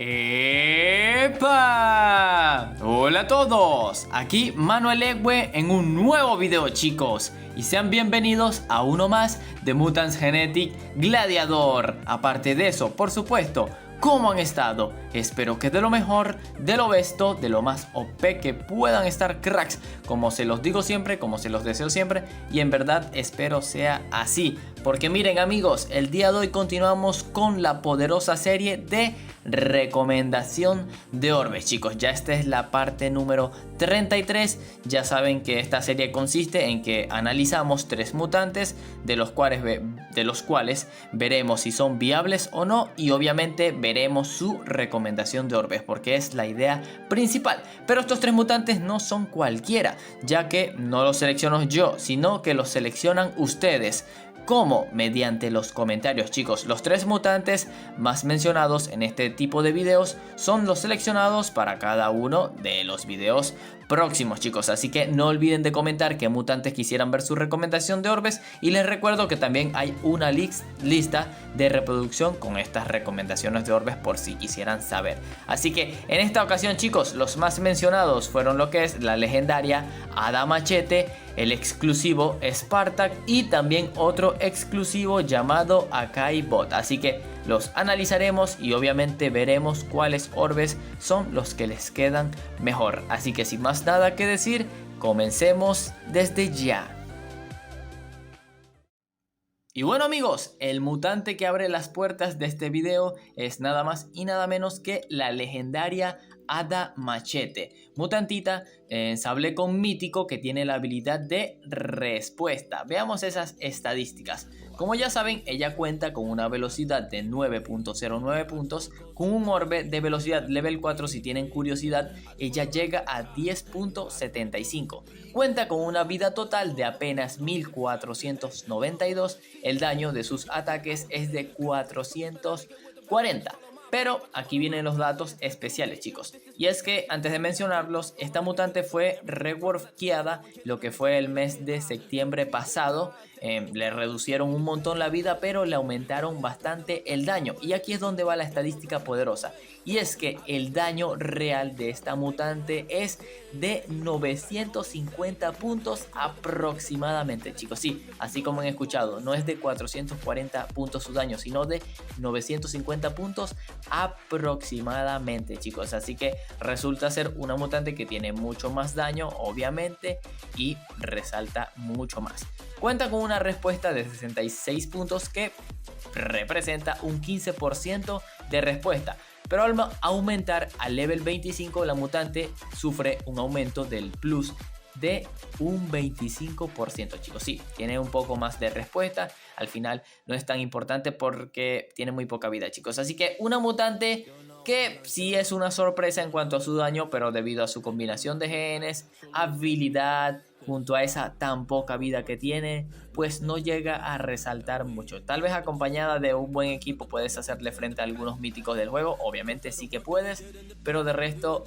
¡Epa! Hola a todos, aquí Manuel Egüe en un nuevo video, chicos, y sean bienvenidos a uno más de Mutants Genetic Gladiador. Aparte de eso, por supuesto, ¿cómo han estado? Espero que de lo mejor, de lo besto, de lo más OP que puedan estar, cracks, como se los digo siempre, como se los deseo siempre, y en verdad espero sea así, porque miren amigos, el día de hoy continuamos con la poderosa serie de recomendación de orbes, chicos. Ya esta es la parte número 33. Ya saben que esta serie consiste en que analizamos 3 mutantes de los cuales veremos si son viables o no, y obviamente veremos su recomendación de orbes, porque es la idea principal. Pero estos 3 mutantes no son cualquiera, ya que no los selecciono yo, sino que los seleccionan ustedes. ¿Cómo? Mediante los comentarios, chicos. Los 3 mutantes más mencionados en este tipo de videos son los seleccionados para cada uno de los videos próximos, chicos. Así que no olviden de comentar qué mutantes quisieran ver su recomendación de orbes. Y les recuerdo que también hay una lista de reproducción con estas recomendaciones de orbes por si quisieran saber. Así que en esta ocasión, chicos, los más mencionados fueron lo que es la legendaria Hada Machete, el exclusivo Spartak y también otro exclusivo llamado Akai Bot. Así que los analizaremos y obviamente veremos cuáles orbes son los que les quedan mejor. Así que sin más nada que decir, comencemos desde ya. Y bueno amigos, el mutante que abre las puertas de este video es nada más y nada menos que la legendaria Hada Machete, mutantita en sable con mítico que tiene la habilidad de respuesta. Veamos esas estadísticas. Como ya saben, ella cuenta con una velocidad de 9.09 puntos, con un orbe de velocidad level 4. Si tienen curiosidad, ella llega a 10.75. Cuenta con una vida total de apenas 1492. El daño de sus ataques es de 440. Pero aquí vienen los datos especiales, chicos. Y es que antes de mencionarlos, esta mutante fue reworkeada lo que fue el mes de septiembre pasado. Le reducieron un montón la vida, pero le aumentaron bastante el daño. Y aquí es donde va la estadística poderosa. Y es que el daño real de esta mutante es de 950 puntos aproximadamente, chicos. Sí, así como han escuchado, no es de 440 puntos su daño, sino de 950 puntos aproximadamente, chicos. Así que resulta ser una mutante que tiene mucho más daño, obviamente, y resalta mucho más. Cuenta con una respuesta de 66 puntos que representa un 15% de respuesta. Pero al aumentar al level 25, la mutante sufre un aumento del plus de un 25%, chicos. Sí, tiene un poco más de respuesta. Al final no es tan importante porque tiene muy poca vida, chicos. Así que una mutante que sí es una sorpresa en cuanto a su daño, pero debido a su combinación de genes, habilidad, junto a esa tan poca vida que tiene, pues no llega a resaltar mucho. Tal vez acompañada de un buen equipo puedes hacerle frente a algunos míticos del juego. Obviamente sí que puedes, pero de resto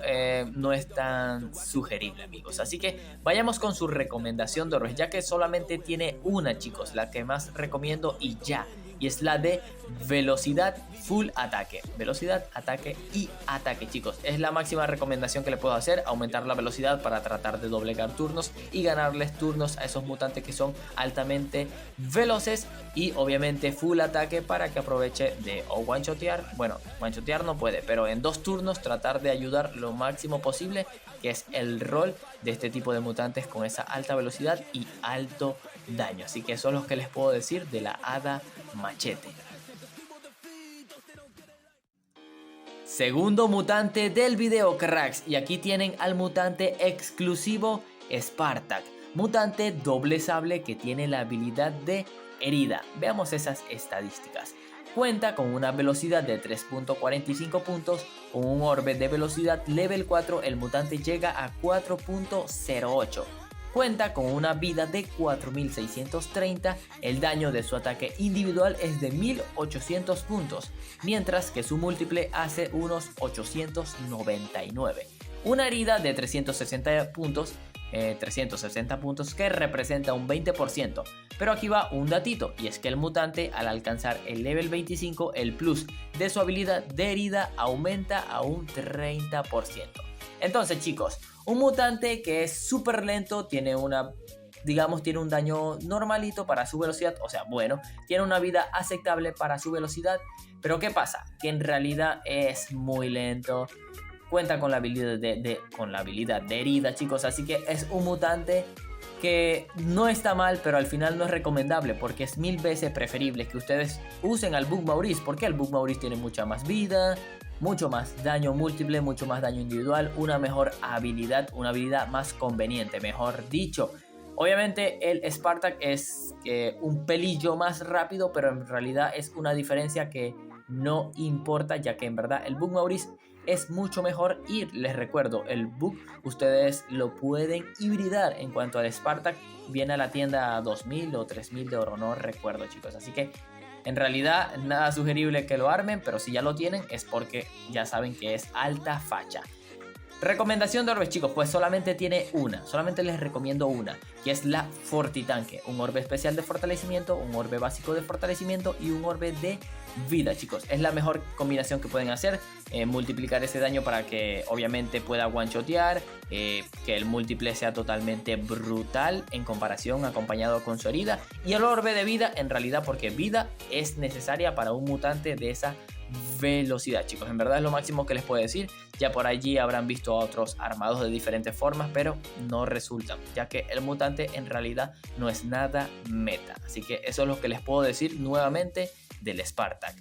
no es tan sugerible, amigos. Así que vayamos con su recomendación de orbes, ya que solamente tiene una, chicos, la que más recomiendo y ya. Y es la de velocidad full ataque. Velocidad, ataque y ataque, chicos. Es la máxima recomendación que le puedo hacer. Aumentar la velocidad para tratar de doblegar turnos y ganarles turnos a esos mutantes que son altamente veloces. Y obviamente full ataque para que aproveche de o one-shotear. Bueno, one-shotear no puede, pero en 2 turnos tratar de ayudar lo máximo posible, que es el rol de este tipo de mutantes con esa alta velocidad y alto daño. Así que eso es lo que les puedo decir de la Hada Machete. Segundo mutante del video, cracks, y aquí tienen al mutante exclusivo Spartak, mutante doble sable que tiene la habilidad de herida. Veamos esas estadísticas. Cuenta con una velocidad de 3.45 puntos, con un orbe de velocidad level 4, el mutante llega a 4.08. Cuenta con una vida de 4630, el daño de su ataque individual es de 1800 puntos, mientras que su múltiple hace unos 899. Una herida de 360 puntos 360 puntos, que representa un 20%. Pero aquí va un datito, y es que el mutante al alcanzar el level 25, el plus de su habilidad de herida aumenta a un 30%. Entonces chicos, un mutante que es súper lento, tiene tiene un daño normalito para su velocidad, o sea, bueno, tiene una vida aceptable para su velocidad, pero ¿qué pasa? Que en realidad es muy lento, cuenta con la habilidad de herida, chicos, así que es un mutante que no está mal, pero al final no es recomendable, porque es 1000 veces preferible que ustedes usen al Bug Maurice, porque el Bug Maurice tiene mucha más vida, mucho más daño múltiple, mucho más daño individual, una mejor habilidad, una habilidad más conveniente, mejor dicho. Obviamente el Spartak es un pelillo más rápido, pero en realidad es una diferencia que no importa, ya que en verdad el Bug Maurice es mucho mejor. Y les recuerdo, el Bug ustedes lo pueden hibridar. En cuanto al Spartak, viene a la tienda a 2000 o 3000 de oro, no recuerdo chicos, así que en realidad nada sugerible que lo armen, pero si ya lo tienen es porque ya saben que es alta facha. Recomendación de orbes chicos, pues solamente tiene una, solamente les recomiendo una, que es la Fortitanque, un orbe especial de fortalecimiento, un orbe básico de fortalecimiento y un orbe de vida chicos. Es la mejor combinación que pueden hacer, multiplicar ese daño para que obviamente pueda one-shotear, que el múltiple sea totalmente brutal en comparación acompañado con su herida, y el orbe de vida en realidad porque vida es necesaria para un mutante de esa velocidad chicos, en verdad es lo máximo que les puedo decir. Ya por allí habrán visto a otros armados de diferentes formas, pero no resultan, ya que el mutante en realidad no es nada meta. Así que eso es lo que les puedo decir nuevamente del Spartak.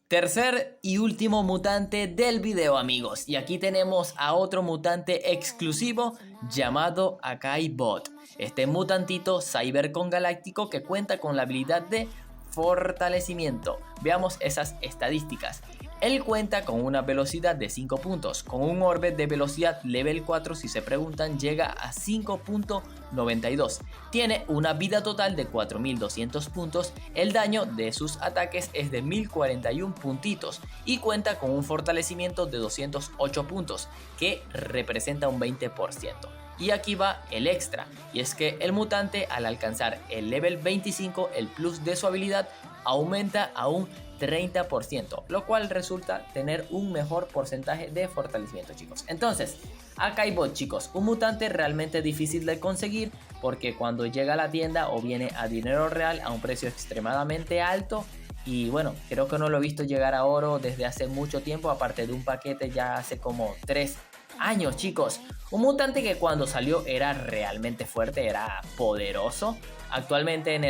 Tercer y último mutante del video amigos, y aquí tenemos a otro mutante exclusivo llamado Akai Bot. Este mutantito Cybercon galáctico que cuenta con la habilidad de fortalecimiento. Veamos esas estadísticas. Él cuenta con una velocidad de 5 puntos, con un orbe de velocidad level 4, si se preguntan llega a 5.92. Tiene una vida total de 4200 puntos, el daño de sus ataques es de 1041 puntitos y cuenta con un fortalecimiento de 208 puntos, que representa un 20%. Y aquí va el extra, y es que el mutante al alcanzar el level 25, el plus de su habilidad aumenta a un 30%, lo cual resulta tener un mejor porcentaje de fortalecimiento chicos. Entonces, Akai Bot chicos, un mutante realmente difícil de conseguir, porque cuando llega a la tienda o viene a dinero real a un precio extremadamente alto, y bueno, creo que no lo he visto llegar a oro desde hace mucho tiempo, aparte de un paquete ya hace como 3 años chicos. Un mutante que cuando salió era realmente fuerte, era poderoso. Actualmente en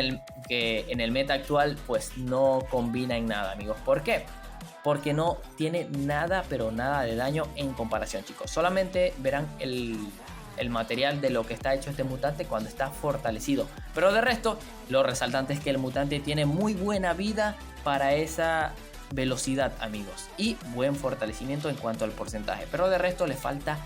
el meta actual pues no combina en nada amigos. ¿Por qué? Porque no tiene nada pero nada de daño en comparación chicos. Solamente verán el material de lo que está hecho este mutante cuando está fortalecido. Pero de resto lo resaltante es que el mutante tiene muy buena vida para esa velocidad amigos, y buen fortalecimiento en cuanto al porcentaje, pero de resto le falta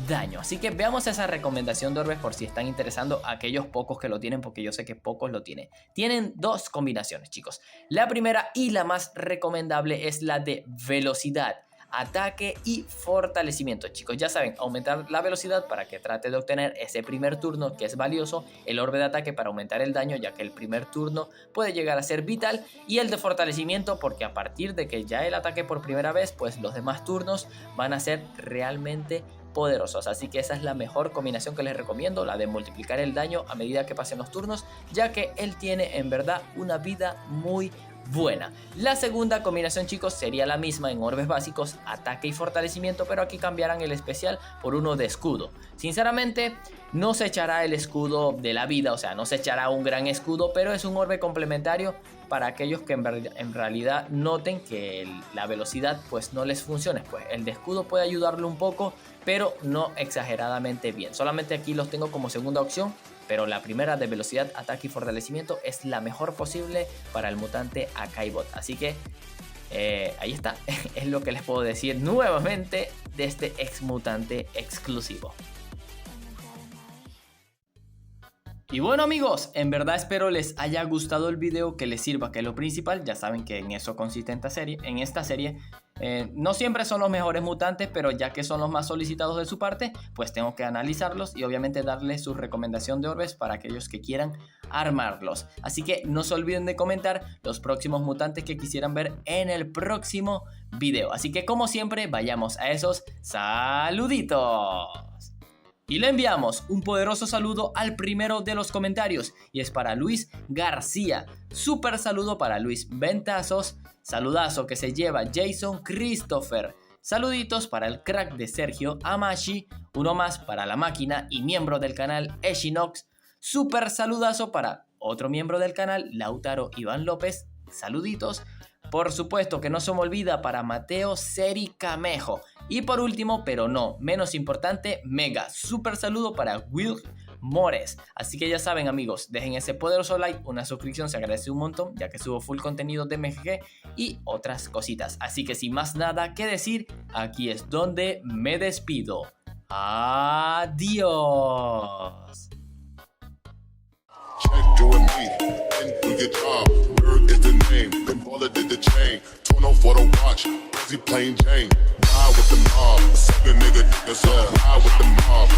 daño. Así que veamos esa recomendación de orbes por si están interesando a aquellos pocos que lo tienen, porque yo sé que pocos lo tienen. Tienen dos combinaciones chicos. La primera y la más recomendable es la de velocidad, ataque y fortalecimiento chicos. Ya saben, aumentar la velocidad para que trate de obtener ese primer turno que es valioso, el orbe de ataque para aumentar el daño ya que el primer turno puede llegar a ser vital, y el de fortalecimiento porque a partir de que ya el ataque por primera vez pues los demás turnos van a ser realmente poderosos. Así que esa es la mejor combinación que les recomiendo, la de multiplicar el daño a medida que pasen los turnos, ya que él tiene en verdad una vida muy buena. La segunda combinación chicos sería la misma en orbes básicos, ataque y fortalecimiento, pero aquí cambiarán el especial por uno de escudo. Sinceramente no se echará el escudo de la vida, o sea no se echará un gran escudo, pero es un orbe complementario para aquellos que en realidad noten que la velocidad pues no les funcione. Pues el de escudo puede ayudarle un poco, pero no exageradamente bien. Solamente aquí los tengo como segunda opción, pero la primera de velocidad, ataque y fortalecimiento es la mejor posible para el mutante Akai Bot. Así que ahí está, es lo que les puedo decir nuevamente de este ex mutante exclusivo. Y bueno amigos, en verdad espero les haya gustado el video, que les sirva, que es lo principal. Ya saben que en eso consiste en esta serie. No siempre son los mejores mutantes, pero ya que son los más solicitados de su parte, pues tengo que analizarlos y obviamente darles su recomendación de orbes para aquellos que quieran armarlos. Así que no se olviden de comentar los próximos mutantes que quisieran ver en el próximo video. Así que como siempre, vayamos a esos saluditos. Y le enviamos un poderoso saludo al primero de los comentarios, y es para Luis García. Súper saludo para Luis Ventazos. Saludazo que se lleva Jason Christopher. Saluditos para el crack de Sergio Amashi. Uno más para la máquina y miembro del canal Eshinox. Súper saludazo para otro miembro del canal, Lautaro Iván López. Saluditos. Por supuesto que no se me olvida para Mateo Seri Camejo. Y por último, pero no menos importante, mega súper saludo para Will Mores. Así que ya saben amigos, dejen ese poderoso like, una suscripción se agradece un montón, ya que subo full contenido de MGG y otras cositas. Así que sin más nada que decir, aquí es donde me despido. Adiós. Check doing me, and do your job. Bird is the name, then baller did the chain. Turn on for the watch, Uzi plain Jane. Ride with the mob, a second nigga, niggas up. Ride with the mob.